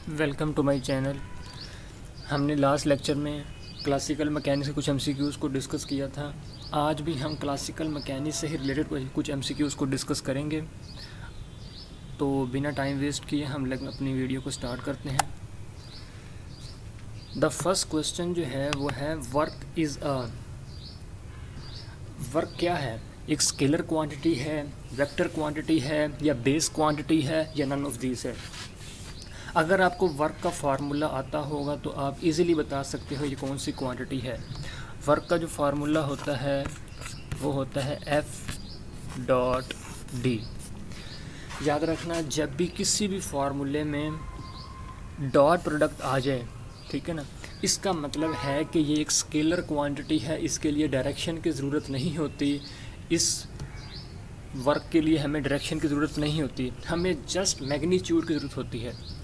Welcome to my channel. हमने last lecture में classical mechanics के कुछ एमसीक्यूज़ को डिस्कस किया था। आज भी हम क्लासिकल मैकेनिक्स से ही रिलेटेड कुछ एमसीक्यूज़ को डिस्कस करेंगे। तो बिना टाइम वेस्ट किए हम अपनी वीडियो को स्टार्ट करते हैं। द फर्स्ट क्वेश्चन जो है वो है वर्क क्या है? एक स्केलर क्वांटिटी है, वेक्टर क्वांटिटी है, या बेस क्वांटिटी है, या नन ऑफ दीज है। अगर आपको वर्क का फार्मूला आता होगा तो आप इजीली बता सकते हो ये कौन सी क्वांटिटी है। वर्क का जो फार्मूला होता है वो होता है F.D। याद रखना, जब भी किसी भी फार्मूले में डॉट प्रोडक्ट आ जाए, ठीक है ना, इसका मतलब है कि ये एक स्केलर क्वांटिटी है। इसके लिए डायरेक्शन की ज़रूरत नहीं होती। इस वर्क के लिए हमें डायरेक्शन की ज़रूरत नहीं होती, हमें जस्ट मैग्नीट्यूड की ज़रूरत होती है।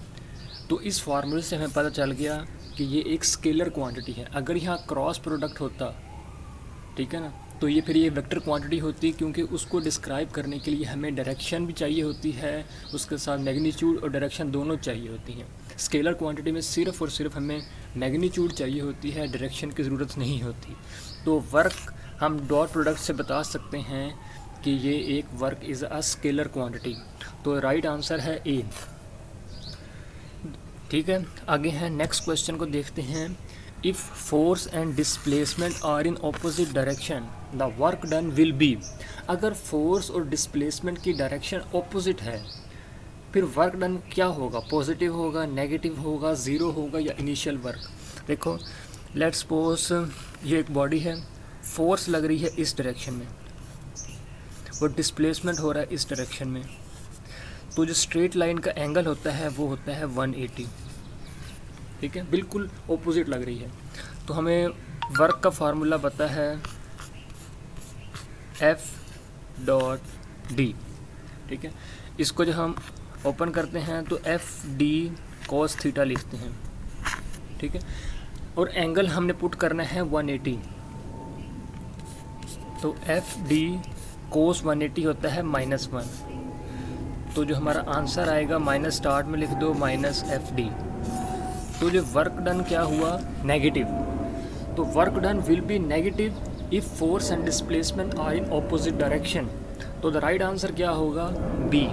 तो इस फार्मूले से हमें पता चल गया कि ये एक स्केलर क्वांटिटी है। अगर यहाँ क्रॉस प्रोडक्ट होता, ठीक है ना, तो ये फिर ये वेक्टर क्वांटिटी होती, क्योंकि उसको डिस्क्राइब करने के लिए हमें डायरेक्शन भी चाहिए होती है, उसके साथ मैग्नीट्यूड और डायरेक्शन दोनों चाहिए होती हैं। स्केलर क्वांटिटी में सिर्फ और सिर्फ हमें मैग्नीट्यूड चाहिए होती है, डायरेक्शन की ज़रूरत नहीं होती। तो वर्क हम डॉट प्रोडक्ट से बता सकते हैं कि ये एक work is a scalar quantity. तो राइट आंसर है ए। ठीक है, आगे है नेक्स्ट क्वेश्चन को देखते हैं। If force and displacement are in opposite direction the work done will be. अगर फोर्स और डिस्प्लेसमेंट की डायरेक्शन ऑपोजिट है, फिर वर्क डन क्या होगा? पॉजिटिव होगा, नेगेटिव होगा, ज़ीरो होगा, या इनिशियल वर्क? देखो, लेट्स सपोज ये एक बॉडी है, फोर्स लग रही है इस डायरेक्शन में और डिस्प्लेसमेंट हो रहा है इस डायरेक्शन में। तो जो स्ट्रेट लाइन का एंगल होता है वो होता है 180। ठीक है, बिल्कुल ऑपोजिट लग रही है। तो हमें वर्क का फार्मूला पता है F.D। ठीक है, इसको जब हम ओपन करते हैं तो FD cos थीटा लिखते हैं। ठीक है, और एंगल हमने पुट करना है 180। तो FD cos 180 होता है -1। तो जो हमारा आंसर आएगा, माइनस स्टार्ट में लिख दो -FD। तो जो वर्क डन क्या हुआ? नेगेटिव। तो work done will be negative if force and displacement are in opposite direction. तो द राइट आंसर क्या होगा? बी।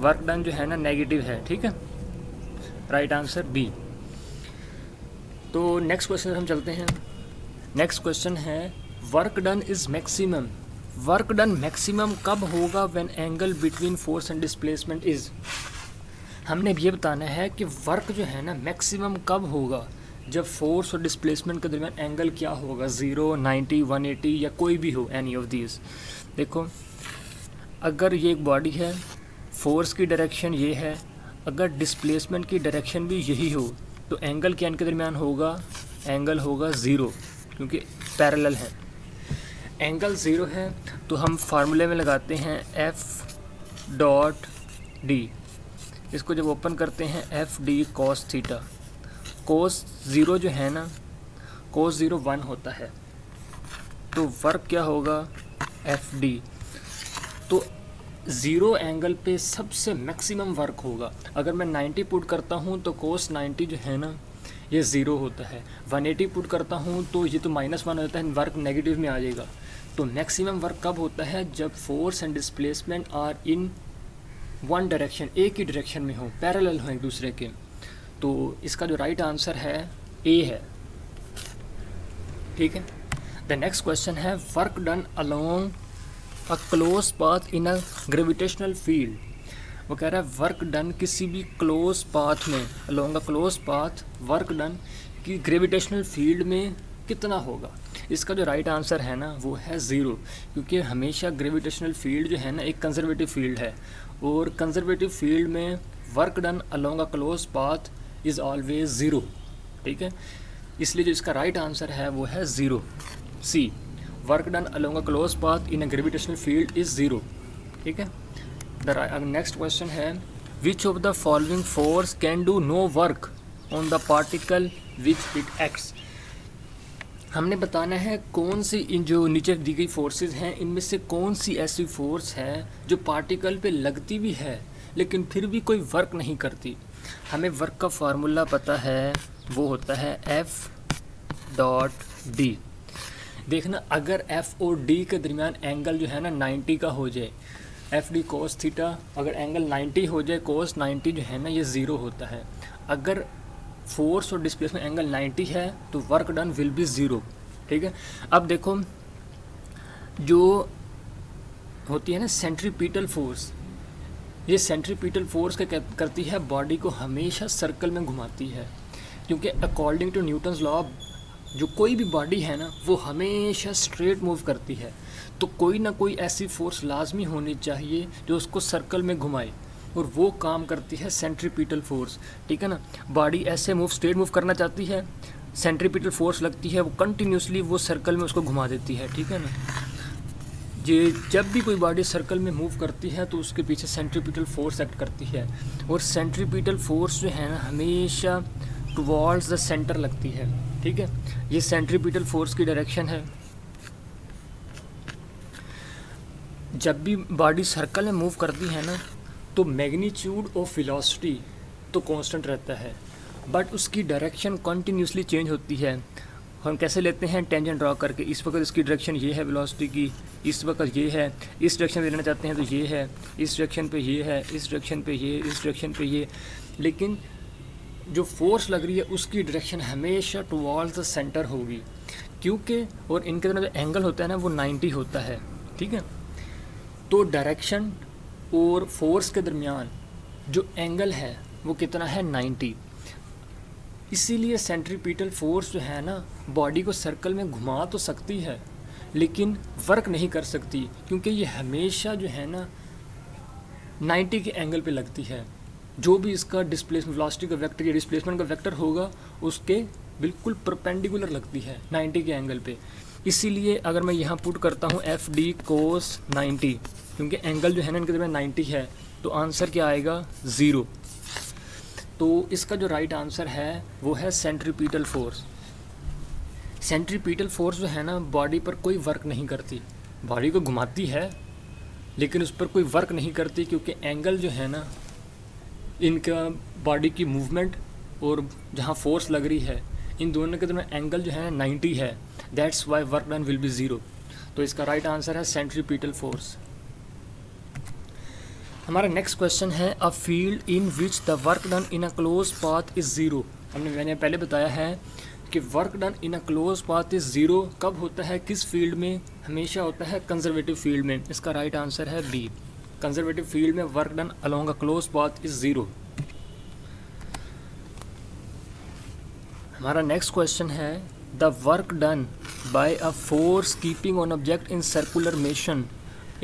वर्क डन जो है ना नेगेटिव है। ठीक है, राइट आंसर बी। तो नेक्स्ट क्वेश्चन हम चलते हैं। नेक्स्ट क्वेश्चन है work done is maximum. Work done maximum कब होगा? When angle between force and displacement is. हमने ये बताना है कि वर्क जो है ना मैक्सिमम कब होगा, जब फोर्स और डिस्प्लेसमेंट के दरमियान एंगल क्या होगा? 0, 90, 180 या कोई भी हो, एनी ऑफ दीज। देखो, अगर ये एक बॉडी है, फोर्स की डायरेक्शन ये है, अगर डिस्प्लेसमेंट की डायरेक्शन भी यही हो, तो एंगल क्या इनके दरमियान होगा? एंगल होगा 0, क्योंकि पैरेलल है। एंगल 0 है तो हम फार्मूले में लगाते हैं F.D। इसको जब ओपन करते हैं FD cos थीटा। cos 0 जो है ना, cos 0 1 होता है। तो वर्क क्या होगा? FD। तो 0 एंगल पे सबसे मैक्सिमम वर्क होगा। अगर मैं 90 पुट करता हूँ तो cos 90 जो है ना ये 0 होता है। 180 पुट करता हूँ तो ये तो -1 होता है, वर्क नेगेटिव में आ जाएगा। तो मैक्सिमम वर्क कब होता है? जब force and displacement are in one direction, एक ही डायरेक्शन में हो, पैरेलल हो एक दूसरे के। तो इसका जो राइट आंसर है ए है। ठीक है, द नेक्स्ट क्वेश्चन है work done along a close path in a gravitational field. वो कह रहा है वर्क डन किसी भी क्लोज पाथ में, along a close path, work done की ग्रेविटेशनल फील्ड में कितना होगा? इसका जो राइट आंसर है ना वो है 0, क्योंकि हमेशा ग्रेविटेशनल फील्ड जो है ना एक कंजर्वेटिव फील्ड है, और कंजर्वेटिव फील्ड में work done along a close path is always 0। ठीक है, इसलिए जो इसका राइट आंसर है वो है 0, C. Work done along a close path in a gravitational field is 0। ठीक है, द नेक्स्ट क्वेश्चन है which of the following force can do no work on the particle which it acts. हमने बताना है कौन सी इन जो नीचे दी गई फोर्सेस हैं इनमें से कौन सी ऐसी फोर्स है जो पार्टिकल पे लगती भी है लेकिन फिर भी कोई वर्क नहीं करती। हमें वर्क का फार्मूला पता है, वो होता है F.D। देखना, अगर F और D के दरमियान एंगल जो है ना 90 का हो जाए, FD cos थीटा, अगर एंगल 90 हो जाए, cos 90 जो है ना ये 0 होता है। अगर फोर्स और डिस्प्लेसमेंट एंगल 90 है तो वर्क डन विल बी 0। ठीक है, अब देखो जो होती है ना सेंट्रीपिटल फोर्स, ये सेंट्रीपिटल फोर्स क्या करती है, बॉडी को हमेशा सर्कल में घुमाती है, क्योंकि अकॉर्डिंग टू न्यूटन्स लॉ जो कोई भी बॉडी है ना वो हमेशा स्ट्रेट मूव करती है, तो कोई ना कोई ऐसी फोर्स लाजमी होनी चाहिए जो उसको सर्कल में घुमाए, और वो काम करती है सेंट्रीपिटल फोर्स। ठीक है ना, बॉडी ऐसे स्ट्रेट मूव करना चाहती है, सेंट्रीपिटल फोर्स लगती है, वो कंटिन्यूसली वो सर्कल में उसको घुमा देती है। ठीक है ना, ये जब भी कोई बॉडी सर्कल में मूव करती है तो उसके पीछे सेंट्रीपिटल फोर्स एक्ट करती है, और सेंट्रीपिटल फोर्स जो है ना हमेशा टुवर्ड्स द सेंटर लगती है। ठीक है, ये सेंट्रीपिटल फोर्स की डायरेक्शन है। जब भी बॉडी सर्कल में मूव करती है ना तो मैग्नीट्यूड ऑफ वेलोसिटी तो कांस्टेंट रहता है, बट उसकी डायरेक्शन कंटिन्यूसली चेंज होती है। हम कैसे लेते हैं, टेंजेंट ड्रॉ करके, इस वक्त इसकी डायरेक्शन ये है वेलोसिटी की, इस वक्त ये है, इस डायरेक्शन में लेना चाहते हैं तो ये है, इस डायरेक्शन पे ये है, इस डायरेक्शन पे ये, इस डायरेक्शन पे ये, लेकिन जो फोर्स लग रही है उसकी डायरेक्शन हमेशा टुवर्ड्स द सेंटर होगी, क्योंकि और इनके अंदर जो एंगल होता है ना वो 90 होता है। ठीक है, तो डायरेक्शन और फोर्स के दरमियान जो एंगल है वो कितना है, 90। इसीलिए सेंट्रीपिटल फोर्स जो है ना बॉडी को सर्कल में घुमा तो सकती है लेकिन वर्क नहीं कर सकती, क्योंकि ये हमेशा जो है ना 90 के एंगल पे लगती है। जो भी इसका डिस्प्लेसमेंट वेलोसिटी का वेक्टर या डिस्प्लेसमेंट का वेक्टर होगा उसके बिल्कुल परपेंडिकुलर लगती है 90 के एंगल पे। इसीलिए अगर मैं यहाँ पुट करता हूँ FD cos 90, क्योंकि एंगल जो है ना इनके दरमियान 90 है, तो आंसर क्या आएगा, 0। तो इसका जो राइट आंसर है वो है सेंट्रीपिटल फोर्स। सेंट्रीपिटल फोर्स जो है ना बॉडी पर कोई वर्क नहीं करती, बॉडी को घुमाती है लेकिन उस पर कोई वर्क नहीं करती, क्योंकि एंगल जो है ना इनका बॉडी की मूवमेंट और जहाँ फोर्स लग रही है इन दोनों के दरमियान एंगल जो है 90 है, that's why work done will B 0। तो इसका राइट आंसर है सेंट्रीपिटल फोर्स। हमारा नेक्स्ट क्वेश्चन है, a field in which the work done in a close path is 0। मैंने पहले बताया है कि work done in a close path is 0 कब होता है, किस फील्ड में, हमेशा होता है कंजर्वेटिव फील्ड में। इसका राइट आंसर है बी, कंजर्वेटिव फील्ड में work done along a close path is 0। हमारा नेक्स्ट क्वेश्चन है, the work done bye a force keeping on object in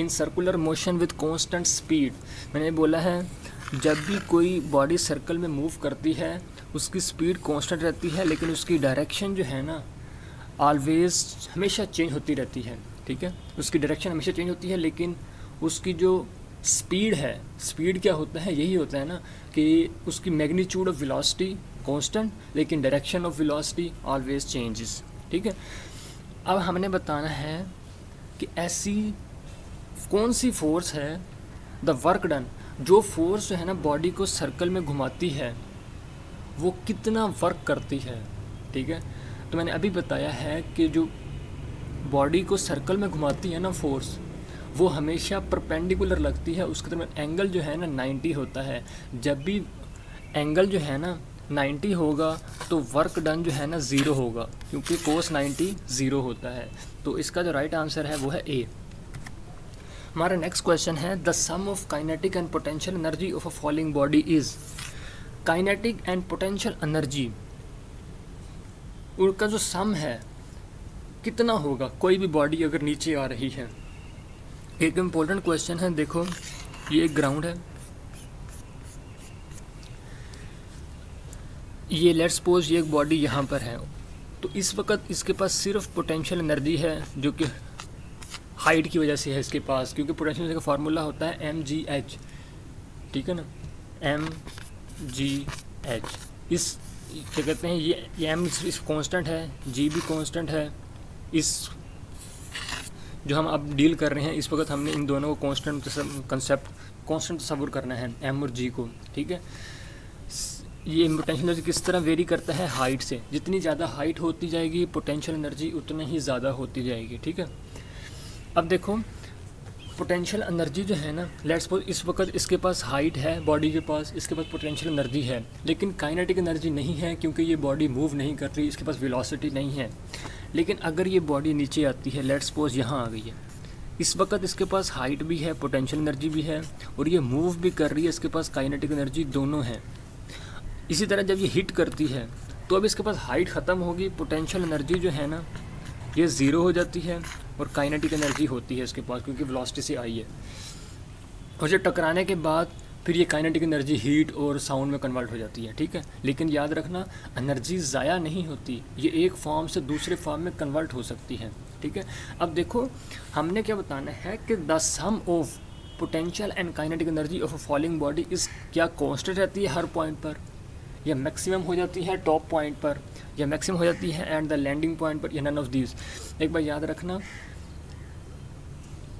circular motion with constant speed. मैंने बोला है जब भी कोई बॉडी सर्कल में मूव करती है उसकी स्पीड कांस्टेंट रहती है, लेकिन उसकी डायरेक्शन जो है ना ऑलवेज हमेशा चेंज होती रहती है। ठीक है, उसकी डायरेक्शन हमेशा चेंज होती है, लेकिन उसकी जो स्पीड है, स्पीड क्या होता है, यही होता है ना कि उसकी मैग्नीट्यूड ऑफ वेलोसिटी कांस्टेंट, लेकिन direction of velocity always changes. ठीक है, अब हमने बताना है कि ऐसी कौन सी फोर्स है, द वर्क डन, जो फोर्स जो है ना बॉडी को सर्कल में घुमाती है वो कितना वर्क करती है। ठीक है, तो मैंने अभी बताया है कि जो बॉडी को सर्कल में घुमाती है ना फोर्स, वो हमेशा परपेंडिकुलर लगती है, उसके दरमियान एंगल जो है ना 90 होता है। जब भी एंगल जो है ना 90 होगा तो वर्क डन जो है ना 0 होगा, क्योंकि cos 90 0 होता है। तो इसका जो राइट आंसर है वो है ए। हमारा नेक्स्ट क्वेश्चन है, the sum of kinetic and potential energy of a falling body is. Kinetic and potential energy उनका जो सम है कितना होगा, कोई भी बॉडी अगर नीचे आ रही है। एक इम्पोर्टेंट क्वेश्चन है, देखो ये एक ग्राउंड है, ये लेट्स सपोज ये एक बॉडी यहाँ पर है, तो इस वक्त इसके पास सिर्फ पोटेंशियल एनर्जी है जो कि हाइट की वजह से है इसके पास, क्योंकि पोटेंशियल एनर्जी का फार्मूला होता है mgh। ठीक है ना, mgh, इस क्या कहते हैं, ये m इस कांस्टेंट है, g भी कांस्टेंट है। इस जो हम अब डील कर रहे हैं इस वक्त हमने इन दोनों को कांस्टेंट कंसेप्ट कांस्टेंट तस्वुर करना है, m और g को। ठीक है, ये पोटेंशियल एनर्जी किस तरह वेरी करता है, हाइट से। जितनी ज़्यादा हाइट होती जाएगी पोटेंशियल एनर्जी उतनी ही ज़्यादा होती जाएगी, ठीक है। अब देखो पोटेंशियल एनर्जी जो है ना, लेट्स सपोज इस वक्त इसके पास हाइट है, बॉडी के पास, इसके पास पोटेंशियल एनर्जी है, लेकिन काइनेटिक एनर्जी नहीं है क्योंकि ये बॉडी मूव नहीं कर रही, इसके पास वेलोसिटी नहीं है। लेकिन अगर ये बॉडी नीचे आती है, लेट्स सपोज यहाँ आ गई है, इस वक्त इसके पास हाइट भी है, पोटेंशियल एनर्जी भी है, और ये मूव भी कर रही है, इसके पास काइनेटिक एनर्जी दोनों है। इसी तरह जब ये हिट करती है तो अब इसके पास हाइट ख़त्म होगी, पोटेंशियल एनर्जी जो है ना ये ज़ीरो हो जाती है, और काइनेटिक एनर्जी होती है इसके पास क्योंकि वेलोसिटी से आई है। और जब टकराने के बाद फिर ये काइनेटिक एनर्जी हीट और साउंड में कन्वर्ट हो जाती है, ठीक है। लेकिन याद रखना एनर्जी ज़ाया नहीं होती, ये एक फॉर्म से दूसरे फॉर्म में कन्वर्ट हो सकती है, ठीक है। अब देखो हमने क्या बताना है कि the sum of potential and kinetic energy of a falling body is क्या कांस्टेंट रहती है हर पॉइंट पर, या मैक्सिमम हो जाती है टॉप पॉइंट पर, या मैक्सिमम हो जाती है एट द लैंडिंग पॉइंट पर, या नन ऑफ दीज। एक बार याद रखना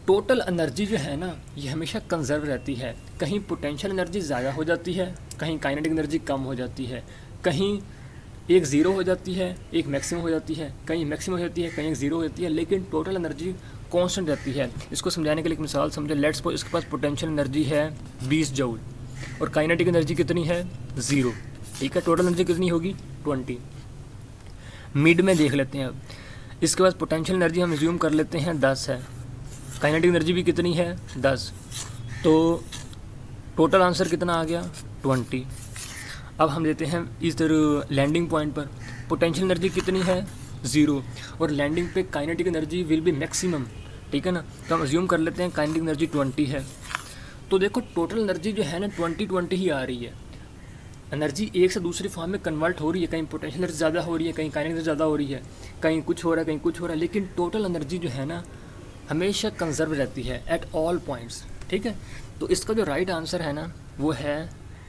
टोटल एनर्जी जो है ना ये हमेशा कंजर्व रहती है। कहीं पोटेंशियल एनर्जी ज़्यादा हो जाती है, कहीं काइनेटिक एनर्जी कम हो जाती है, कहीं एक ज़ीरो हो जाती है, एक मैक्सिमम हो जाती है, कहीं मैक्सिमम हो जाती है, कहीं एक ज़ीरो हो जाती है, लेकिन टोटल एनर्जी कांस्टेंट रहती है। इसको समझाने के लिए एक मिसाल समझो, लेट्स सपोज इसके पास पोटेंशियल एनर्जी है 20 जूल और काइनेटिक एनर्जी कितनी है 0, ठीक है। टोटल एनर्जी कितनी होगी 20। मिड में देख लेते हैं अब, इसके पास पोटेंशियल एनर्जी हम एज्यूम कर लेते हैं 10 है, काइनेटिक एनर्जी भी कितनी है 10, तो टोटल आंसर कितना आ गया 20। अब हम देते हैं इधर लैंडिंग पॉइंट पर पोटेंशियल एनर्जी कितनी है 0, और लैंडिंग पे kinetic energy will be maximum, ठीक है ना। तो हम एज्यूम कर लेते हैं काइनेटिक एनर्जी 20 है। तो देखो टोटल एनर्जी जो है ना 20 ही आ रही है। एनर्जी एक से दूसरी फॉर्म में कन्वर्ट हो रही है, कहीं पोटेंशियल एनर्जी ज़्यादा हो रही है, कहीं काइनेटिक एनर्जी ज़्यादा हो रही है, कहीं कुछ हो रहा है, कहीं कुछ हो रहा है, लेकिन टोटल एनर्जी जो है ना हमेशा कंजर्व रहती है एट ऑल पॉइंट्स, ठीक है। तो इसका जो राइट आंसर है ना वो है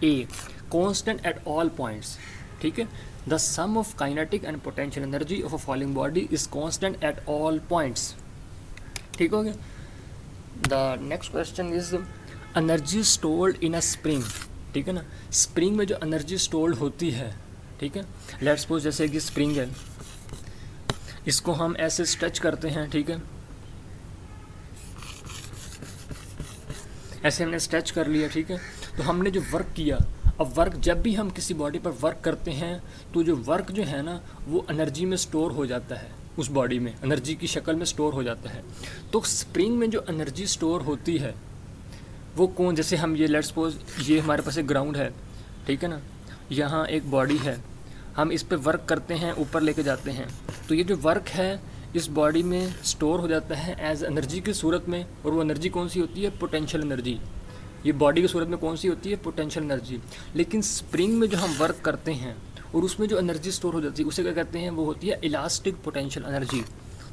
A, constant at all points, ठीक है। The sum of kinetic and potential energy of a falling body is constant at all points, ठीक हो गया। The next question is energy stored in a spring, ठीक है ना। स्प्रिंग में जो एनर्जी स्टोर्ड होती है, ठीक है, लेट्स सपोज जैसे कि स्प्रिंग है, इसको हम ऐसे स्ट्रेच करते हैं, ठीक है, ऐसे हमने स्ट्रेच कर लिया, ठीक है। तो हमने जो वर्क किया, अब वर्क जब भी हम किसी बॉडी पर वर्क करते हैं तो जो वर्क जो है ना वो एनर्जी में स्टोर हो जाता है, उस बॉडी में एनर्जी की शक्ल में स्टोर हो जाता है। तो स्प्रिंग में जो एनर्जी स्टोर होती है वो कौन, जैसे हम ये लेट्स सपोज ये हमारे पास एक ग्राउंड है, ठीक है ना, यहाँ एक बॉडी है, हम इस पे वर्क करते हैं, ऊपर लेके जाते हैं, तो ये जो वर्क है इस बॉडी में स्टोर हो जाता है एज एनर्जी की सूरत में, और वो एनर्जी कौन सी होती है पोटेंशियल एनर्जी। ये बॉडी की सूरत में कौन सी होती है पोटेंशियल एनर्जी। लेकिन स्प्रिंग में जो हम वर्क करते हैं और उसमें जो एनर्जी स्टोर हो जाती है उसे क्या कहते हैं, वो होती है elastic potential energy.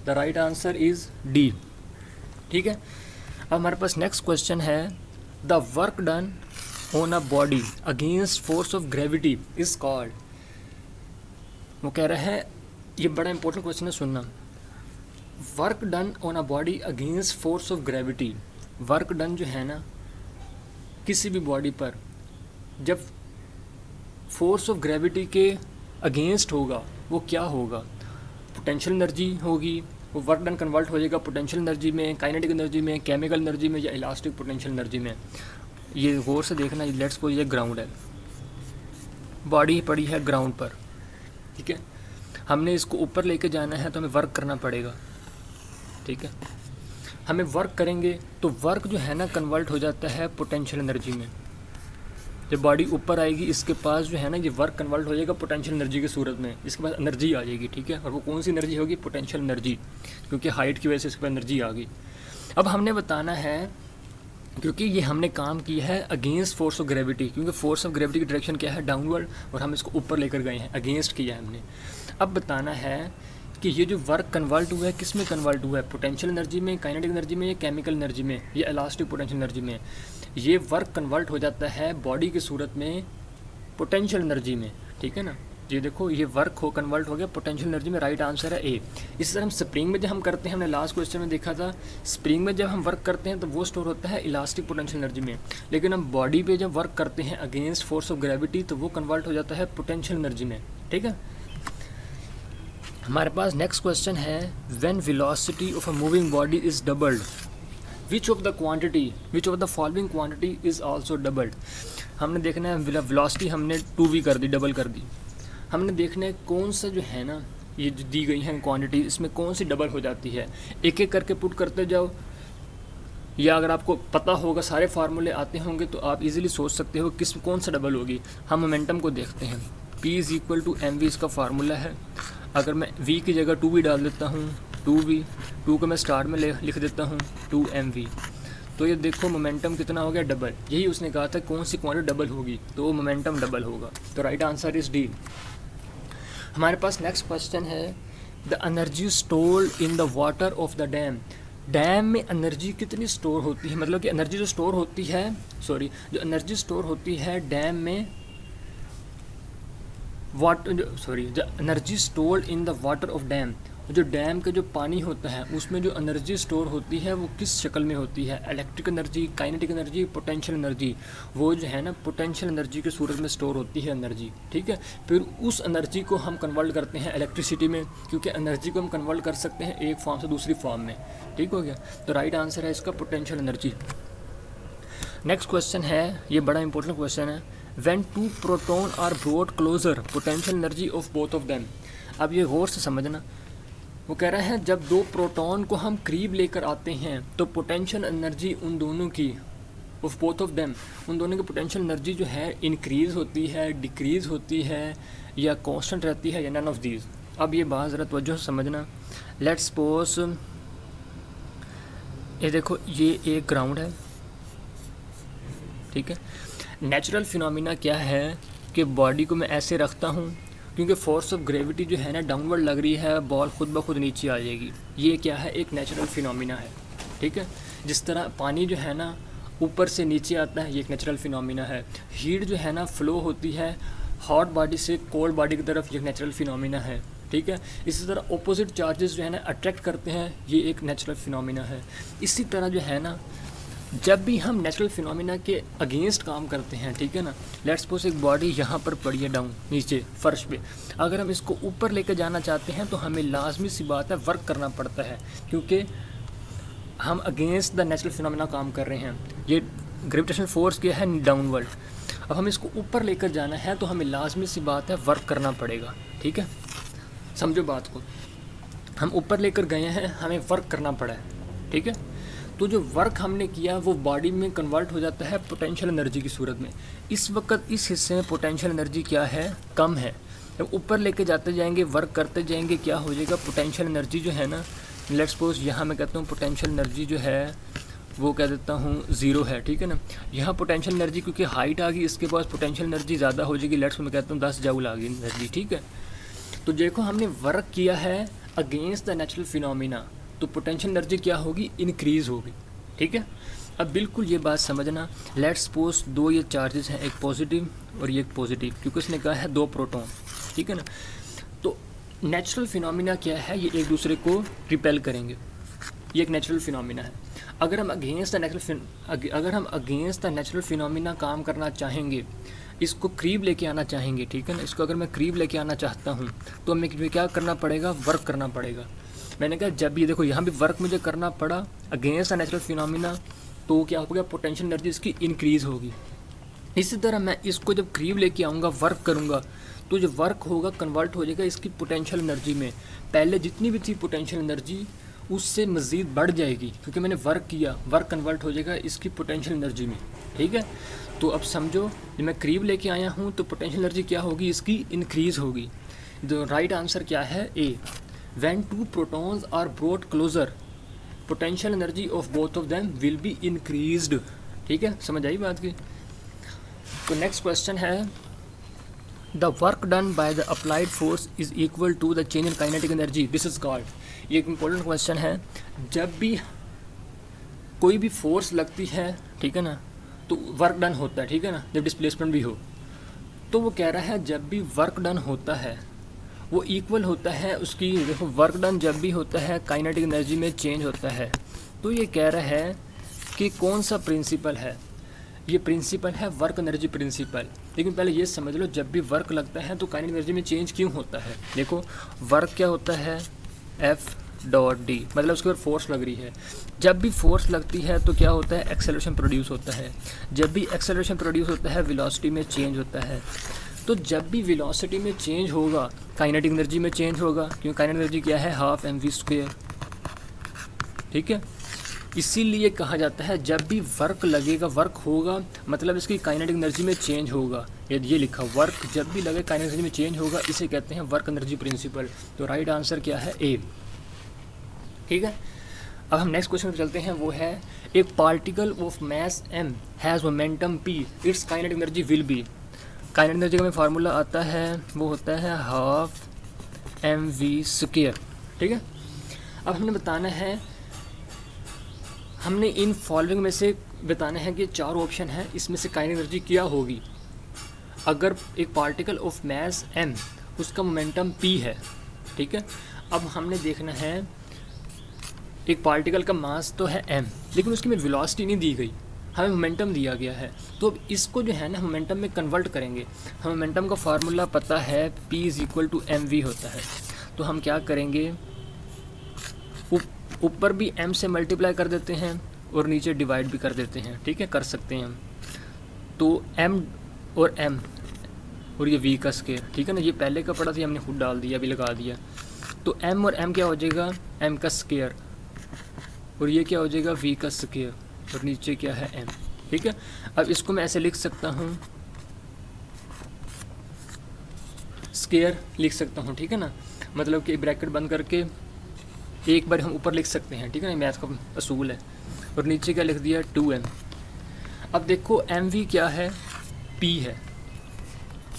The right answer is D, ठीक है। अब हमारे पास नेक्स्ट क्वेश्चन है, the work done on a body against force of gravity is called. वो कह रहा है, ये बड़ा इंपॉर्टेंट क्वेश्चन है, सुनना। Work done on a body against force of gravity, work done जो है ना किसी भी बॉडी पर जब फोर्स ऑफ ग्रेविटी के अगेंस्ट होगा वो क्या होगा, पोटेंशियल एनर्जी होगी, वो वर्क डन कन्वर्ट हो जाएगा पोटेंशियल एनर्जी में, काइनेटिक एनर्जी में, केमिकल एनर्जी में, या इलास्टिक पोटेंशियल एनर्जी में। ये गौर से देखना, लेट्स सपोज ये ग्राउंड है, बॉडी पड़ी है ग्राउंड पर, ठीक है, हमने इसको ऊपर लेके जाना है तो हमें वर्क करना पड़ेगा, ठीक है। हमें वर्क करेंगे तो वर्क जो है ना कन्वर्ट हो जाता है पोटेंशियल एनर्जी में। जब बॉडी ऊपर आएगी इसके पास जो है ना ये वर्क कन्वर्ट हो जाएगा पोटेंशियल एनर्जी की सूरत में, इसके पास एनर्जी आ जाएगी, ठीक है। और वो कौन सी एनर्जी होगी, पोटेंशियल एनर्जी, क्योंकि हाइट की वजह से इसके पास एनर्जी आ गई। अब हमने बताना है, क्योंकि ये हमने काम किया है अगेंस्ट फोर्स ऑफ ग्रेविटी, क्योंकि फोर्स ऑफ ग्रेविटी की डायरेक्शन क्या है डाउनवर्ड, और हम इसको ऊपर लेकर गए हैं, अगेंस्ट किया है हमने। अब बताना है कि ये जो वर्क कन्वर्ट हुआ है किस में कन्वर्ट हुआ है, पोटेंशियल एनर्जी में, काइनेटिक एनर्जी में, या केमिकल एनर्जी में, या इलास्टिक पोटेंशियल एनर्जी में। ये वर्क कन्वर्ट हो जाता है बॉडी की सूरत में पोटेंशियल एनर्जी में, ठीक है ना। ये देखो ये वर्क हो कन्वर्ट हो गया पोटेंशियल एनर्जी में, राइट आंसर है ए। इसी तरह हम स्प्रिंग में जब हम करते हैं, हमने लास्ट क्वेश्चन में देखा था, स्प्रिंग में जब हम वर्क करते हैं तो वो स्टोर होता है इलास्टिक पोटेंशियल एनर्जी में, लेकिन हम बॉडी पे जब वर्क करते हैं अगेंस्ट फोर्स ऑफ ग्रेविटी तो वो कन्वर्ट हो जाता है पोटेंशियल एनर्जी में, ठीक है। हमारे पास next question when, when velocity of a moving body is doubled which of the following quantity is also doubled. हमने देखना है वेलोसिटी हमने 2v कर दी, डबल कर दी। हमने देखना है कौन सा जो है ना ये जो दी गई है क्वांटिटी, इसमें कौन सी डबल हो जाती है। एक एक करके पुट करते जाओ, या अगर आपको पता होगा सारे फार्मूले आते होंगे तो आप इजीली सोच सकते हो कौन सा डबल होगी। हम मोमेंटम को देखते हैं, P is equal to mv इसका फार्मूला है। अगर मैं v की जगह 2v डाल देता हूँ, 2 को मैं स्टार्ट में लिख देता हूँ 2mv, तो ये देखो मोमेंटम कितना हो गया, डबल। यही उसने कहा था कौन सी क्वांटिटी डबल होगी, तो वो मोमेंटम डबल होगा। तो राइट आंसर इज डी। हमारे पास नेक्स्ट क्वेश्चन है, the energy stored in the water of the dam. Dam में एनर्जी कितनी स्टोर होती है, मतलब कि एनर्जी जो स्टोर होती है, जो एनर्जी स्टोर होती है डैम में the energy stored in the water of dam, जो डैम का जो पानी होता है उसमें जो एनर्जी स्टोर होती है वो किस शक्ल में होती है, electric energy, kinetic energy, potential energy. वो जो है ना पोटेंशियल एनर्जी के सूरत में स्टोर होती है एनर्जी, ठीक है। फिर उस एनर्जी को हम कन्वर्ट करते हैं इलेक्ट्रिसिटी में, क्योंकि एनर्जी को हम कन्वर्ट कर सकते हैं एक फॉर्म से दूसरी फॉर्म में, ठीक हो गया। तो राइट आंसर है इसका पोटेंशियल एनर्जी। नेक्स्ट क्वेश्चन है, ये बड़ा इंपॉर्टेंट क्वेश्चन है, व्हेन 2 proton are brought closer potential energy of both of them. अब ये गौर से समझना, वो कह रहा है जब 2 प्रोटॉन को हम करीब लेकर आते हैं तो पोटेंशियल एनर्जी उन दोनों की ऑफ बोथ ऑफ देम, उन दोनों की पोटेंशियल एनर्जी जो है इंक्रीज़ होती है, डिक्रीज़ होती है, या कांस्टेंट रहती है, या नन ऑफ दीज। अब ये बात ज़रा तवज्जो से समझना। लेट्स सपोज ये देखो ये एक ग्राउंड है, ठीक है। नेचुरल फिनोमिना क्या है कि बॉडी को मैं ऐसे रखता हूँ, क्योंकि फोर्स ऑफ ग्रेविटी जो है ना डाउनवर्ड लग रही है, बॉल खुद ब खुद नीचे आ जाएगी। ये क्या है, एक नेचुरल फिनोमिना है, ठीक है। जिस तरह पानी जो है ना ऊपर से नीचे आता है, ये एक नेचुरल फिनोमिना है। हीट जो है ना फ्लो होती है हॉट बॉडी से कोल्ड बॉडी की तरफ, ये एक नेचुरल फिनोमिना है, ठीक है। इसी तरह अपोजिट चार्जेस जो है ना अट्रैक्ट करते हैं, ये एक नेचुरल फिनोमिना है। इसी तरह जो है ना जब भी हम नेचुरल फिनोमिना के अगेंस्ट काम करते हैं, ठीक है ना, लेट्स सपोज एक बॉडी यहाँ पर पड़ी है डाउन नीचे फर्श पे, अगर हम इसको ऊपर लेकर जाना चाहते हैं तो हमें लाजमी सी बात है वर्क करना पड़ता है, क्योंकि हम अगेंस्ट द नेचुरल फिनोमिना काम कर रहे हैं। ये ग्रेविटेशनल फोर्स क्या है, डाउनवर्ड। अब हम इसको ऊपर लेकर जाना है तो हमें लाजमी सी बात है वर्क करना पड़ेगा, ठीक है। समझो बात को, हम ऊपर लेकर गए हैं, हमें वर्क करना पड़ा है, ठीक है। तो जो वर्क हमने किया वो बॉडी में कन्वर्ट हो जाता है पोटेंशियल एनर्जी की सूरत में। इस वक्त इस हिस्से में पोटेंशियल एनर्जी क्या है, कम है। जब ऊपर लेके जाते जाएंगे, वर्क करते जाएंगे, क्या हो जाएगा, पोटेंशियल एनर्जी जो है ना, लेट्स सपोज यहाँ मैं कहता हूँ पोटेंशियल एनर्जी जो है वो कह देता हूँ 0 है, ठीक है ना। यहाँ पोटेंशियल एनर्जी क्योंकि हाइट आ गई, इसके पास पोटेंशियल एनर्जी ज़्यादा हो जाएगी, लेट्स मैं कहता हूँ 10 जूल आ गई एनर्जी, ठीक है। तो देखो हमने वर्क किया है अगेंस्ट द नेचुरल फिनोमिना, तो पोटेंशियल एनर्जी क्या होगी, इंक्रीज़ होगी, ठीक है। अब बिल्कुल ये बात समझना, लेट्स सपोज 2 ये चार्जेस हैं, एक पॉजिटिव और ये एक पॉजिटिव, क्योंकि उसने कहा है 2 प्रोटॉन, ठीक है ना। तो नेचुरल फिनोमिना क्या है, ये एक दूसरे को रिपेल करेंगे, ये एक नेचुरल फिनोमिना है। अगर हम अगेंस्ट द नेचुरल फिनोमिना काम करना चाहेंगे, इसको करीब लेके आना चाहेंगे, ठीक है ना, इसको अगर मैं करीब लेके आना चाहता हूँ तो हमें क्या करना पड़ेगा, वर्क करना पड़ेगा। मैंने कहा जब ये देखो यहाँ भी वर्क मुझे करना पड़ा अगेंस्ट द नेचुरल फिनोमिना, तो क्या हो गया, पोटेंशियल एनर्जी इसकी इंक्रीज़ होगी। इसी तरह मैं इसको जब करीब लेके आऊँगा, वर्क करूँगा, तो जो वर्क होगा कन्वर्ट हो जाएगा इसकी पोटेंशियल एनर्जी में। पहले जितनी भी थी पोटेंशियल एनर्जी उससे मज़ीद बढ़ जाएगी, क्योंकि मैंने वर्क किया, वर्क कन्वर्ट हो जाएगा इसकी पोटेंशियल एनर्जी में, ठीक है। तो अब समझो जब मैं करीब लेके आया हूँ तो पोटेंशियल एनर्जी क्या होगी, इसकी इंक्रीज़ होगी। तो राइट आंसर क्या है, ए। When 2 protons are brought closer, potential energy of both of them will be increased, ठीक है, समझ आई बात की। तो नेक्स्ट क्वेश्चन है, the work done by the applied force is equal to the change in kinetic energy, this is called. ये एक important question है। जब भी कोई भी फोर्स लगती है, ठीक है ना, तो वर्क डन होता है, ठीक है ना, जब डिस्प्लेसमेंट भी हो, तो तो वो कह रहा है जब भी वर्क डन होता है वो इक्वल होता है उसकी, देखो वर्क डन जब भी होता है काइनेटिक एनर्जी में चेंज होता है। तो ये कह रहा है कि कौन सा प्रिंसिपल है, ये प्रिंसिपल है वर्क एनर्जी प्रिंसिपल। लेकिन पहले ये समझ लो जब भी वर्क लगता है तो काइनेटिक एनर्जी में चेंज क्यों होता है। देखो वर्क क्या होता है, F.D, मतलब उसके ऊपर फोर्स लग रही है। जब भी फोर्स लगती है तो क्या होता है, एक्सेलरेशन प्रोड्यूस होता है। जब भी एक्सेलरेशन प्रोड्यूस होता है वेलोसिटी में चेंज होता है। तो जब भी वेलोसिटी में चेंज होगा काइनेटिक एनर्जी में चेंज होगा, क्योंकि काइनेटिक एनर्जी क्या है, हाफ mv²। ठीक है, इसीलिए कहा जाता है जब भी वर्क लगेगा, वर्क होगा मतलब इसकी काइनेटिक एनर्जी में चेंज होगा। ये लिखा वर्क जब भी लगे काइनेटिक एनर्जी में चेंज होगा, इसे कहते हैं वर्क एनर्जी प्रिंसिपल। तो राइट आंसर क्या है, ए। ठीक है, अब हम नेक्स्ट क्वेश्चन पर चलते हैं। वो है एक particle of mass m has momentum p, it's kinetic energy will be. Kinetic energy का में फार्मूला आता है, वो होता है हाफ mv²। ठीक है, अब हमने बताना है, हमने इन फॉलोइंग में से बताना है कि 4 ऑप्शन है, इसमें से काइनेटिक एनर्जी क्या होगी अगर एक पार्टिकल ऑफ मास m उसका मोमेंटम p है। ठीक है, अब हमने देखना है एक पार्टिकल का मास तो है m लेकिन उसकी में वेलोसिटी नहीं दी गई, हमें मोमेंटम दिया गया है। तो अब इसको जो है ना मोमेंटम में कन्वर्ट करेंगे। हमें मोमेंटम का फार्मूला पता है, p = mv होता है। तो हम क्या करेंगे, ऊपर भी m से मल्टीप्लाई कर देते हैं और नीचे डिवाइड भी कर देते हैं। ठीक है, कर सकते हैं हम। तो m और m और ये v का स्क्वायर। ठीक है ना, ये पहले का पड़ा था, हमने खुद डाल दिया, अभी लगा दिया। तो m और m क्या हो जाएगा, m का स्क्वायर, और ये क्या हो जाएगा, v का स्क्वायर, और नीचे क्या है m। ठीक है, अब इसको मैं ऐसे लिख सकता हूँ, स्क्वायर लिख सकता हूँ। ठीक है ना, मतलब कि ब्रैकेट बंद करके एक बार हम ऊपर लिख सकते हैं। ठीक है ना, मैथ का असूल है। और नीचे क्या लिख दिया, 2m। अब देखो mv क्या है, p है,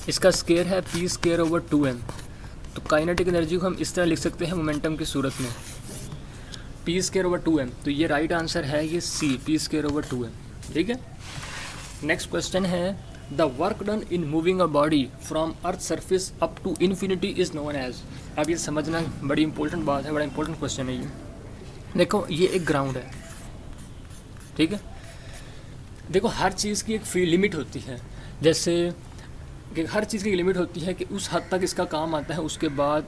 इसका स्क्वायर है p²/2m। तो काइनेटिक एनर्जी को हम इस तरह लिख सकते हैं मोमेंटम की सूरत में, p²/2m। तो ये राइट आंसर है, ये c, p²/2m। ठीक है, नेक्स्ट क्वेश्चन है the work done in moving a body from earth surface up to infinity is known as. अब ये समझना बड़ी इंपॉर्टेंट बात है, बड़ा इंपॉर्टेंट क्वेश्चन है ये। देखो ये एक ग्राउंड है। ठीक है, देखो हर चीज़ की एक लिमिट होती है, जैसे कि हर चीज़ की लिमिट होती है कि उस हद तक इसका काम आता है, उसके बाद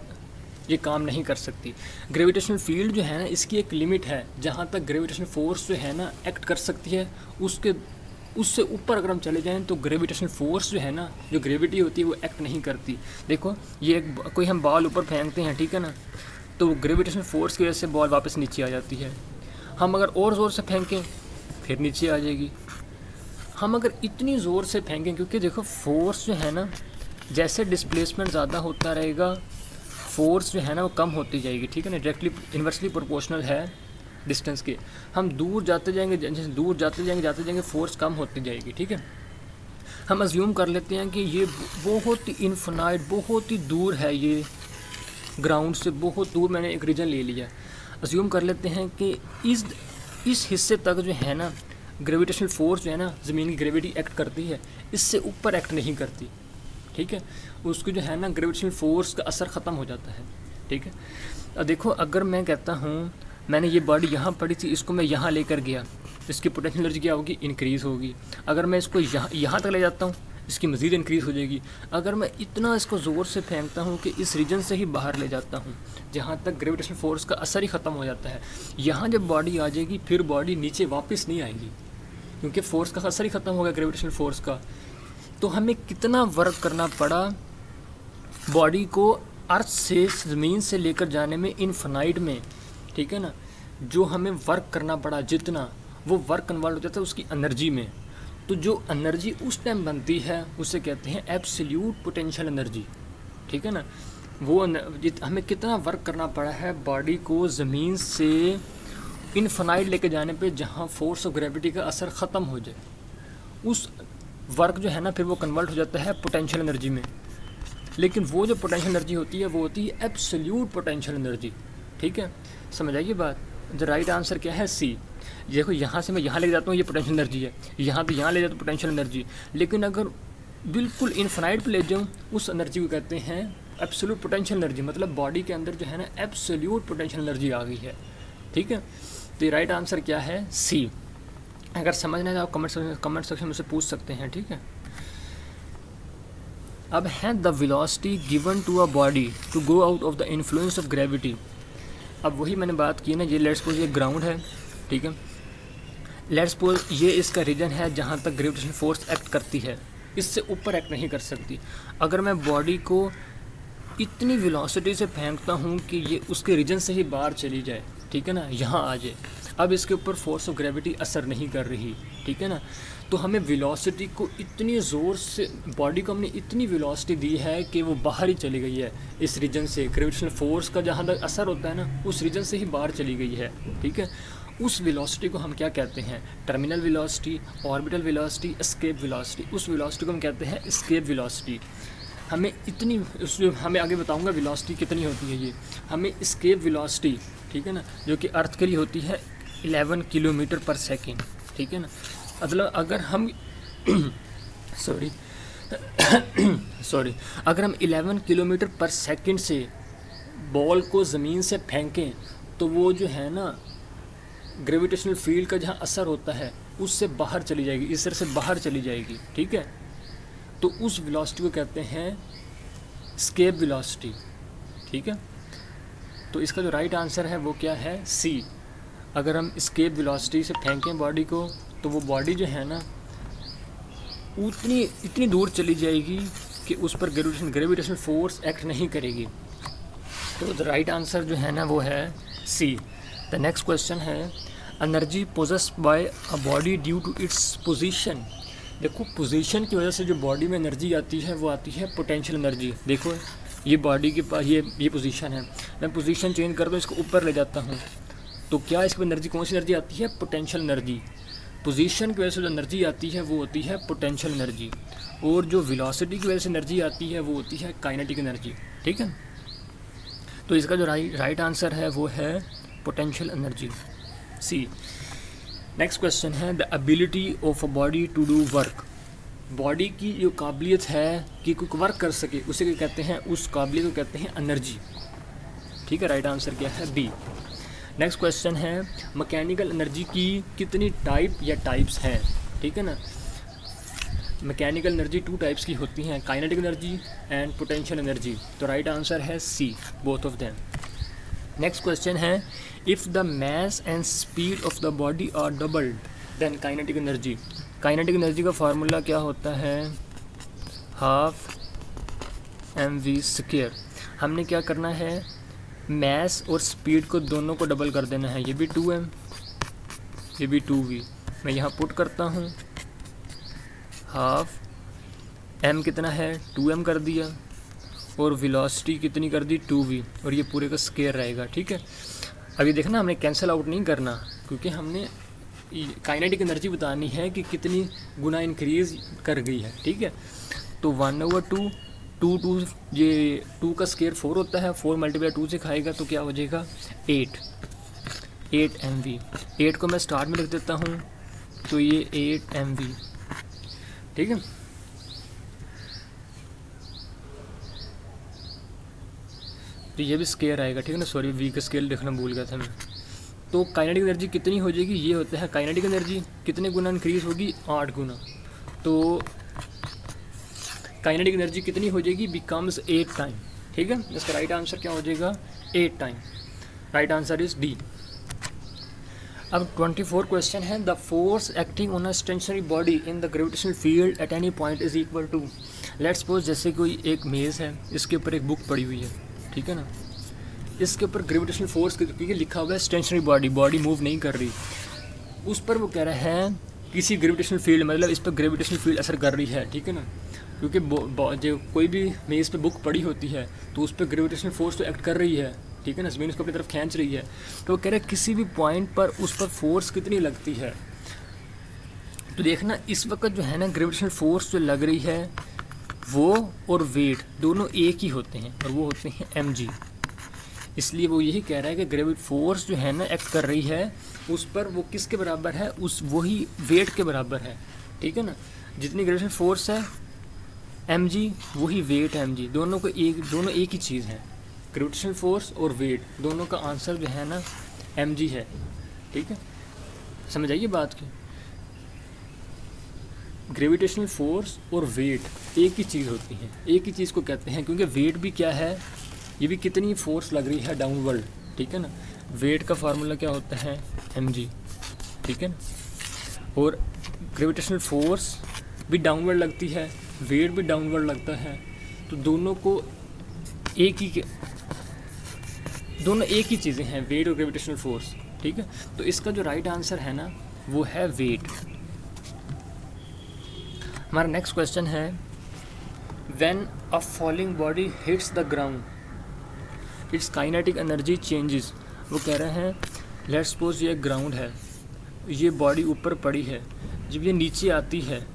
ये काम नहीं कर सकती। ग्रेविटेशनल फील्ड जो है ना, इसकी एक लिमिट है जहाँ तक ग्रेविटेशनल फोर्स जो है ना एक्ट कर सकती है। उससे ऊपर अगर हम चले जाएं तो ग्रेविटेशनल फोर्स जो है ना, जो ग्रेविटी होती है वो एक्ट नहीं करती। देखो ये कोई हम बॉल ऊपर फेंकते हैं, ठीक है ना, तो ग्रेविटेशनल फोर्स की वजह से बॉल वापस नीचे आ जाती है। हम अगर और ज़ोर से फेंकें फिर नीचे आ जाएगी। हम अगर इतनी ज़ोर से फेंकें, क्योंकि देखो फोर्स जो है ना, जैसे डिस्प्लेसमेंट ज़्यादा होता रहेगा फोर्स जो है ना वो कम होती जाएगी। ठीक है ना, डायरेक्टली इन्वर्सली प्रोपोर्शनल है डिस्टेंस के। हम दूर जाते जाएंगे, जैसे दूर जाते जाएंगे फोर्स कम होती जाएगी। ठीक है, हम अज्यूम कर लेते हैं कि ये बहुत ही इन्फिनाइट, बहुत ही दूर है, ये ग्राउंड से बहुत दूर मैंने एक रीजन ले लिया। अज्यूम कर लेते हैं कि इस हिस्से तक जो है ना ग्रेविटेशनल फोर्स जो है ना, ज़मीन की ग्रेविटी एक्ट करती है, इससे ऊपर एक्ट नहीं करती। ठीक है, उसको जो है ना ग्रेविटेशनल फोर्स का असर ख़त्म हो जाता है। ठीक है, अब देखो अगर मैं कहता हूँ मैंने ये बॉडी यहाँ पड़ी थी, इसको मैं यहाँ लेकर गया, इसकी पोटेंशियल एनर्जी क्या होगी, इंक्रीज़ होगी। अगर मैं इसको यहाँ तक ले जाता हूँ, इसकी मज़ीद इंक्रीज़ हो जाएगी। अगर मैं इतना इसको ज़ोर से फेंकता हूँ कि इस रीजन से ही बाहर ले जाता हूँ जहाँ तक ग्रेविटेशनल फोर्स का असर ही ख़त्म हो जाता है, यहाँ जब बॉडी आ जाएगी फिर बॉडी नीचे वापस नहीं आएगी, क्योंकि फोर्स का असर ही ख़त्म हो गया ग्रेविटेशनल फोर्स का। तो हमें कितना वर्क करना पड़ा बॉडी को अर्थ से, ज़मीन से लेकर जाने में, इनफाइनाइट में। ठीक है ना, जो हमें वर्क करना पड़ा जितना, वो वर्क कन्वर्ट हो जाता है उसकी एनर्जी में। तो जो एनर्जी उस टाइम बनती है उसे कहते हैं एब्सोल्यूट पोटेंशियल एनर्जी। ठीक है ना, वो हमें कितना वर्क करना पड़ा है बॉडी को ज़मीन से इनफाइनाइट लेके जाने पे, जहाँ फोर्स ऑफ ग्रेविटी का असर ख़त्म हो जाए, उस वर्क जो है ना फिर वो कन्वर्ट हो जाता है पोटेंशियल एनर्जी में। लेकिन वो जो पोटेंशियल एनर्जी होती है वो होती है एब्सोल्यूट पोटेंशियल एनर्जी। ठीक है, समझ आइए बात। द राइट आंसर क्या है, सी। देखो यहाँ से मैं यहाँ ले जाता हूँ, ये पोटेंशियल एनर्जी है, यहाँ तो यहाँ ले जाता हूँ पोटेंशियल एनर्जी। लेकिन अगर बिल्कुल इन्फिनाइट पे ले जाऊँ, उस एनर्जी को कहते हैं एब्सोल्यूट पोटेंशियल एनर्जी। मतलब बॉडी के अंदर जो है ना एब्सोल्यूट पोटेंशियल एनर्जी आ गई है, ठीक है। तो ये राइट आंसर क्या है, सी। अगर समझना है तो आप कमेंट सेक्शन में से पूछ सकते हैं, ठीक है। अब है the velocity given to a body to go out of the influence of gravity. अब वही मैंने बात की ना, ये लेट्स सपोज ये ग्राउंड है, ठीक है। लेट्स सपोज ये इसका रीजन है जहाँ तक ग्रेविटेशन फोर्स एक्ट करती है, इससे ऊपर एक्ट नहीं कर सकती। अगर मैं बॉडी को इतनी वेलोसिटी से फेंकता हूँ कि ये उसके रीजन से ही बाहर चली जाए, ठीक है ना, यहाँ आ जाए, अब इसके ऊपर फोर्स ऑफ ग्रेविटी असर नहीं कर रही, ठीक है ना। तो हमें वेलोसिटी को इतनी ज़ोर से, बॉडी को हमने इतनी वेलोसिटी दी है कि वो बाहर ही चली गई है इस रीजन से। ग्रेविटेशनल फोर्स का जहाँ तक असर होता है ना, उस रीजन से ही बाहर चली गई है, ठीक है। उस वेलोसिटी को हम क्या कहते हैं, terminal velocity, orbital velocity, escape velocity. उस वेलोसिटी को हम कहते हैं एस्केप वेलोसिटी। हमें इतनी, हमें आगे बताऊंगा वेलोसिटी कितनी होती है ये। हमें एस्केप वेलोसिटी, ठीक है ना, जो कि अर्थ के लिए होती है 11 किलोमीटर पर सेकेंड, ठीक है ना। मतलब अगर हम सॉरी अगर हम 11 किलोमीटर पर सेकेंड से बॉल को ज़मीन से फेंकें तो वो जो है ना ग्रेविटेशनल फील्ड का जहाँ असर होता है उससे बाहर चली जाएगी, इस तरह से बाहर चली जाएगी, ठीक है। तो उस वेलोसिटी को कहते हैं एस्केप वेलोसिटी, ठीक है। तो इसका जो राइट आंसर है वो क्या है, सी। अगर हम एस्केप वेलोसिटी से फेंकें बॉडी को तो वो बॉडी जो है ना इतनी दूर चली जाएगी कि उस पर ग्रेविटेशनल फोर्स एक्ट नहीं करेगी। तो द राइट आंसर जो है ना वो है सी। द नेक्स्ट क्वेश्चन है energy possessed by a body due to its position. देखो पोजीशन की वजह से जो बॉडी में एनर्जी आती है वो आती है पोटेंशियल एनर्जी। देखो ये बॉडी के पास ये पोजीशन है, मैं पोजीशन चेंज कर दूँ, इसको ऊपर ले जाता हूँ, तो क्या इसमें एनर्जी, कौन सी एनर्जी आती है, पोटेंशियल एनर्जी। पोजीशन की वजह से जो एनर्जी आती है वो होती है पोटेंशियल एनर्जी, और जो वेलोसिटी की वजह से एनर्जी आती है वो होती है काइनेटिक एनर्जी, ठीक है। तो इसका जो राइट आंसर है वो है potential energy, C. Next question है the ability of a body to do work. Body की जो काबिलियत है कि कोई वर्क कर सके उसे क्या कहते हैं, उस काबिलियत को कहते हैं एनर्जी, ठीक है। राइट आंसर क्या है, बी। नेक्स्ट क्वेश्चन है मैकेनिकल एनर्जी की कितनी टाइप या टाइप्स हैं, ठीक है ना। मैकेनिकल एनर्जी 2 टाइप्स की होती हैं, kinetic energy and potential energy. तो राइट आंसर है C, both of them. Next question है if the mass and speed of the body are doubled then kinetic energy. Kinetic energy का formula क्या होता है, हाफ mv²। हमने क्या करना है, मास और स्पीड को दोनों को डबल कर देना है, ये भी 2m ये भी 2v। मैं यहाँ पुट करता हूँ, हाफ m कितना है 2m कर दिया, और वेलोसिटी कितनी कर दी 2v, और ये पूरे का स्केयर रहेगा, ठीक है। अभी देखना हमने कैंसिल आउट नहीं करना, क्योंकि हमने काइनेटिक एनर्जी बतानी है कि कितनी गुना इंक्रीज कर गई है, ठीक है। तो 1/2 2 ये 2 का स्केयर 4 होता है, 4 × 2 से खाएगा तो क्या हो जाएगा 8 mv। 8 को मैं स्टार्ट में लिख देता हूँ, तो ये 8 mv, ठीक है। तो ये भी स्केयर आएगा, ठीक है ना, सॉरी वी का स्केल लिखना भूल गया था मैं। तो काइनेटिक एनर्जी कितनी हो जाएगी, ये होता है काइनेटिक एनर्जी कितने गुना इंक्रीज होगी, 8 गुना। तो काइनेटिक एनर्जी कितनी हो जाएगी, बिकम्स 8 टाइम, ठीक है। इसका राइट आंसर क्या हो जाएगा, 8 time. Right answer is D. अब 24 क्वेश्चन है the force acting on a stationary body in the gravitational field at any point is equal to. Let's suppose जैसे कोई एक मेज़ है, इसके ऊपर एक बुक पड़ी हुई है, ठीक है ना। इसके ऊपर ग्रेविटेशनल फोर्स क्योंकि लिखा हुआ है स्टेशनरी बॉडी मूव नहीं कर रही, उस पर वो कह रहा है किसी ग्रेविटेशनल फील्ड, मतलब इस पर ग्रेविटेशनल फील्ड असर कर रही है, ठीक है ना। क्योंकि जो कोई भी मेज़ पे बुक पड़ी होती है तो उस पर ग्रेविटेशनल फोर्स तो एक्ट कर रही है, ठीक है ना, ज़मीन उसको अपनी तरफ खींच रही है। तो वो कह रहा है किसी भी पॉइंट पर उस पर फोर्स कितनी लगती है। तो देखना इस वक्त जो है ना ग्रेविटेशनल फोर्स जो लग रही है वो और वेट दोनों एक ही होते हैं, और वो होते हैं mg। इसलिए वो यही कह रहा है कि ग्रेविट फोर्स जो है ना एक्ट कर रही है उस पर वो किसके बराबर है, उस वही वेट के बराबर है, ठीक है ना। जितनी ग्रेविटेशनल फोर्स है mg वही वेट है mg, दोनों एक ही चीज़ है, ग्रेविटेशनल फोर्स और वेट दोनों का आंसर जो है ना mg है। ठीक है, समझ आइए बात की, ग्रेविटेशनल फोर्स और वेट एक ही चीज़ होती है, एक ही चीज़ को कहते हैं, क्योंकि वेट भी क्या है, ये भी कितनी फोर्स लग रही है डाउनवर्ड। ठीक है ना, वेट का फार्मूला क्या होता है mg। ठीक है ना, और ग्रेविटेशनल फोर्स भी डाउनवर्ड लगती है, वेट भी डाउनवर्ड लगता है, तो दोनों एक ही चीज़ें हैं, वेट और ग्रेविटेशनल फोर्स। ठीक है, तो इसका जो राइट आंसर है ना वो है वेट। हमारा next question when, when a falling body hits the ground it's kinetic energy changes. वो कह रहे हैं लेट्स सपोज ये ग्राउंड है, ये बॉडी ऊपर पड़ी है, जब ये नीचे आती है,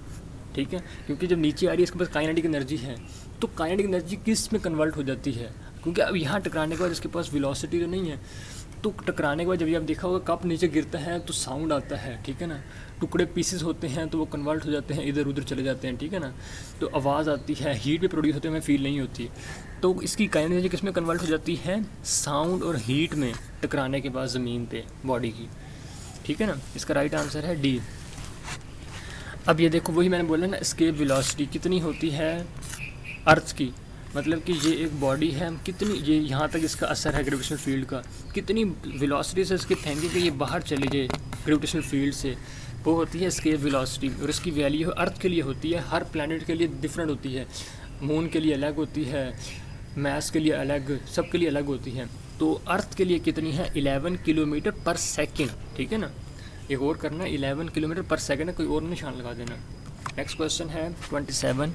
ठीक है, क्योंकि जब नीचे आ रही है इसके पास काइनेटिक एनर्जी है, तो काइनेटिक एनर्जी किस में कन्वर्ट हो जाती है, क्योंकि अब यहाँ टकराने के बाद इसके पास वेलोसिटी तो नहीं है, तो टकराने के बाद जब ये आप देखा होगा कप नीचे गिरता है तो साउंड आता है। ठीक है ना, टुकड़े पीसेस होते हैं तो वो कन्वर्ट हो जाते हैं, इधर उधर चले जाते हैं। ठीक है ना, तो आवाज़ आती है, हीट भी प्रोड्यूस होती है, हमें फील नहीं होती। तो इसकी काइनेटिक एनर्जी किस में कन्वर्ट हो जाती है, साउंड और हीट में टकराने के बाद ज़मीन पे बॉडी की। ठीक है ना, इसका राइट आंसर है डी। अब ये देखो, वही मैंने बोला ना, एस्केप वेलोसिटी कितनी होती है अर्थ की, मतलब कि ये एक बॉडी है, कितनी ये यहाँ तक इसका असर है ग्रेविटेशनल फील्ड का, कितनी वेलोसिटी से इसके फेंके कि ये बाहर चली जाए ग्रेविटेशनल फील्ड से, वो होती है एस्केप वेलोसिटी। और इसकी वैल्यू अर्थ के लिए होती है, हर प्लैनेट के लिए डिफरेंट होती है, मून के लिए अलग होती है, मैस के लिए अलग, सब के लिए अलग होती है। तो अर्थ के लिए कितनी है, 11 किलोमीटर पर सेकेंड। ठीक है ना, एक और करना, 11 किलोमीटर पर सेकेंड है, कोई और निशान लगा देना। नेक्स्ट क्वेश्चन है 27,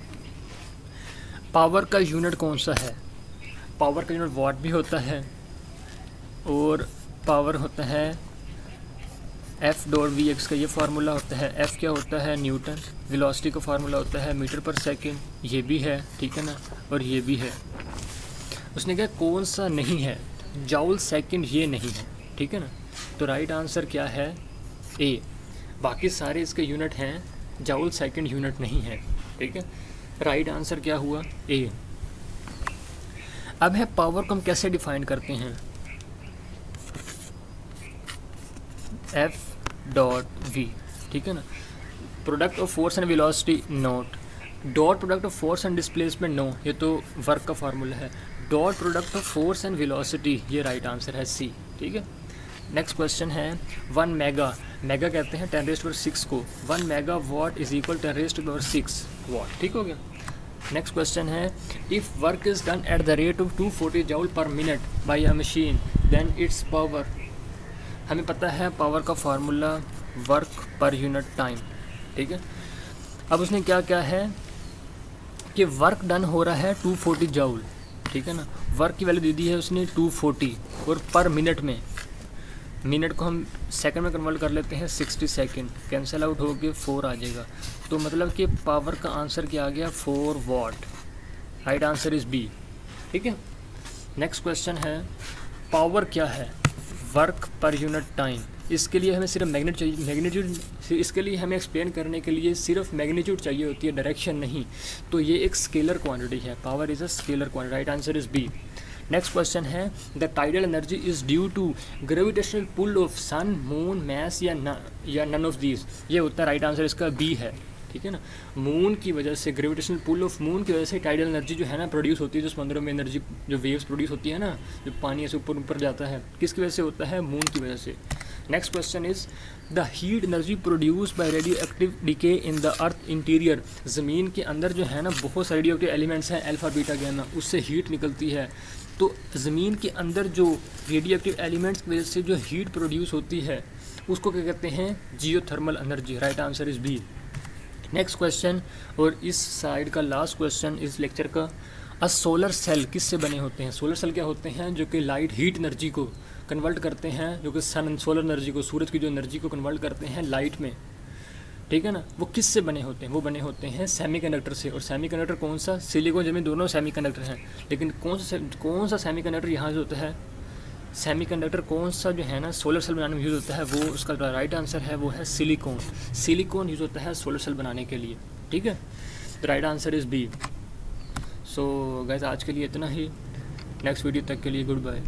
पावर का यूनिट कौन सा है। पावर का यूनिट वाट भी होता है, और पावर होता है F.V.x का ये फार्मूला होता है, F क्या होता है न्यूटन, वेलोसिटी का फार्मूला होता है मीटर पर सेकेंड, ये भी है। ठीक है ना, और ये भी है। उसने कहा कौन सा नहीं है, जाउल सेकेंड ये नहीं है। ठीक है ना, तो राइट आंसर क्या है, ए। बाकी सारे इसके यूनिट हैं, जाउल सेकेंड यूनिट नहीं है। ठीक है, राइट आंसर क्या हुआ, ए। अब है पावर को हम कैसे डिफाइन करते हैं, F.V। ठीक है ना, product of force and velocity not, dot product of force and displacement no, ये तो वर्क का फार्मूला है। Dot product of force and velocity, ये राइट आंसर है सी। ठीक है, नेक्स्ट क्वेश्चन है 1 मेगा, मेगा कहते हैं 10⁻⁶ को, 1 mega watt is equal 10⁻⁶ watt. ठीक हो गया। नेक्स्ट क्वेश्चन है, if work is done at the rate of 240 joule per minute by a machine then its power. हमें पता है पावर का formula work per unit time. ठीक है, अब उसने क्या क्या है कि वर्क डन हो रहा है 240 जूल। ठीक है ना, वर्क की वैल्यू दे दी है उसने 240, और पर मिनट में, मिनट को हम सेकंड में कन्वर्ट कर लेते हैं 60 सेकंड, कैंसिल आउट हो के 4 आ जाएगा, तो मतलब कि पावर का आंसर क्या आ गया, 4 watt. Right answer is B. ठीक है, नेक्स्ट क्वेश्चन है, पावर क्या है, वर्क पर यूनिट टाइम। इसके लिए हमें सिर्फ मैग्नीट्यूड, इसके लिए हमें एक्सप्लेन करने के लिए सिर्फ मैग्नीट्यूड चाहिए होती है, डायरेक्शन नहीं। तो ये एक स्केलर क्वांटिटी है, power is a scalar quantity. Right answer is B. Next question है, the tidal energy is due to gravitational pull of sun, moon, mass या नन ऑफ दीज। ये होता है राइट आंसर इसका बी है। ठीक है ना, मून की वजह से, ग्रेविटेशनल पुल ऑफ मून की वजह से टाइडल एनर्जी जो है ना प्रोड्यूस होती है, जो समुद्रों में एनर्जी, जो वेव्स प्रोड्यूस होती है ना, जो पानी ऐसे ऊपर ऊपर जाता है, किसकी वजह से होता है, मून की वजह से। Next question is, the heat energy produce by radio active decay in the earth interior. ज़मीन के अंदर जो है ना बहुत सारे रेडियो एक्टिव एलिमेंट्स हैं, अल्फा बीटा गैमा, उससे हीट निकलती है। तो ज़मीन के अंदर जो रेडियो एक्टिव एलिमेंट्स की वजह से जो हीट प्रोड्यूस होती है उसको क्या कहते हैं, geothermal energy. Right answer is B. Next question, और इस साइड का लास्ट क्वेश्चन इस लेक्चर का, अ सोलर सेल किससे बने होते हैं। सोलर सेल क्या होते हैं, जो कि लाइट हीट एनर्जी को कन्वर्ट करते हैं, जो कि सन सोलर एनर्जी को, सूरज की जो एनर्जी को कन्वर्ट करते हैं लाइट में। ठीक है ना, वो किससे बने होते हैं, वो बने होते हैं सेमीकंडक्टर से। और सेमीकंडक्टर कौन सा, सिलिकॉन जमीन दोनों सेमीकंडक्टर हैं, लेकिन कौन सा सेमीकंडक्टर यहाँ से होता है, सेमीकंडक्टर कौन सा जो है ना सोलर सेल बनाने में यूज़ होता है, वो उसका राइट आंसर है वो है सिलिकॉन। सिलिकॉन यूज़ होता है सोलर सेल बनाने के लिए। ठीक है, the right answer is B. So guys आज के लिए इतना ही, नेक्स्ट वीडियो तक के लिए गुड बाय।